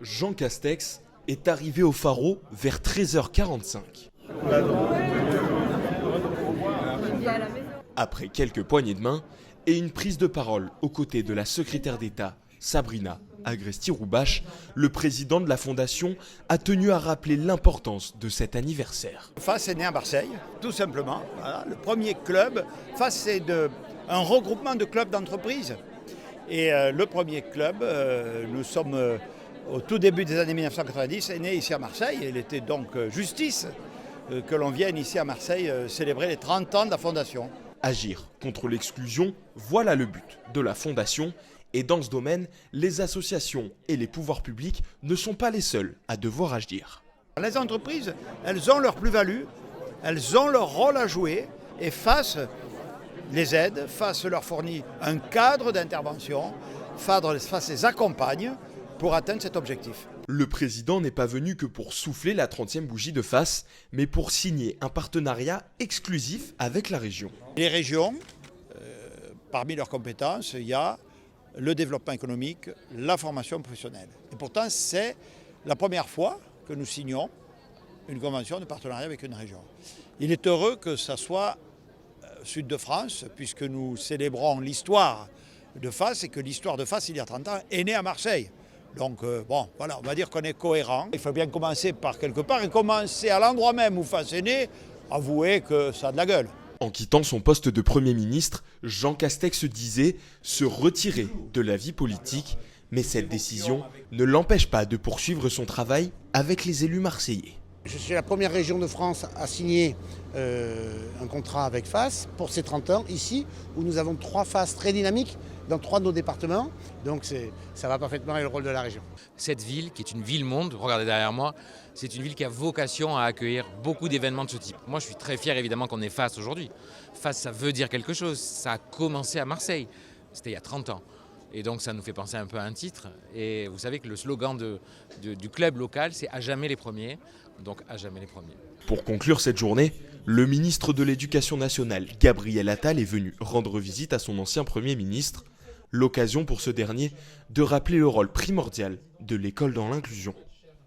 Jean Castex est arrivé au Pharo vers 13h45. Après quelques poignées de main et une prise de parole aux côtés de la secrétaire d'État Sabrina Agresti-Roubache, le président de la Fondation a tenu à rappeler l'importance de cet anniversaire. FAS est né à Marseille, tout simplement. Voilà, le premier club, FAS c'est un regroupement de clubs d'entreprises. Et le premier club, nous sommes au tout début des années 1990, est né ici à Marseille. Il était donc justice que l'on vienne ici à Marseille célébrer les 30 ans de la Fondation. Agir contre l'exclusion, voilà le but de la Fondation. Et dans ce domaine, les associations et les pouvoirs publics ne sont pas les seuls à devoir agir. Les entreprises, elles ont leur plus-value, elles ont leur rôle à jouer et FAS les aide, FAS leur fournit un cadre d'intervention, FAS les accompagne pour atteindre cet objectif. Le président n'est pas venu que pour souffler la 30e bougie de FAS, mais pour signer un partenariat exclusif avec la région. Les régions, parmi leurs compétences, il y a le développement économique, la formation professionnelle. Et pourtant, c'est la première fois que nous signons une convention de partenariat avec une région. Il est heureux que ça soit Sud de France, puisque nous célébrons l'histoire de FAS et que l'histoire de FAS, il y a 30 ans, est née à Marseille. Donc bon, voilà, on va dire qu'on est cohérent. Il faut bien commencer par quelque part et commencer à l'endroit même où FAS est né, avouer que ça a de la gueule. En quittant son poste de Premier ministre, Jean Castex disait se retirer de la vie politique, mais cette décision ne l'empêche pas de poursuivre son travail avec les élus marseillais. Je suis la première région de France à signer un contrat avec FAS pour ces 30 ans, ici, où nous avons 3 FAS très dynamiques dans 3 de nos départements. Donc ça va parfaitement avec le rôle de la région. Cette ville, qui est une ville-monde, regardez derrière moi, c'est une ville qui a vocation à accueillir beaucoup d'événements de ce type. Moi, je suis très fier, évidemment, qu'on ait FAS aujourd'hui. FAS, ça veut dire quelque chose. Ça a commencé à Marseille. C'était il y a 30 ans. Et donc, ça nous fait penser un peu à un titre. Et vous savez que le slogan du club local, c'est « À jamais les premiers ». Donc, à jamais les premiers. Pour conclure cette journée, le ministre de l'Éducation nationale, Gabriel Attal, est venu rendre visite à son ancien Premier ministre. L'occasion pour ce dernier de rappeler le rôle primordial de l'école dans l'inclusion.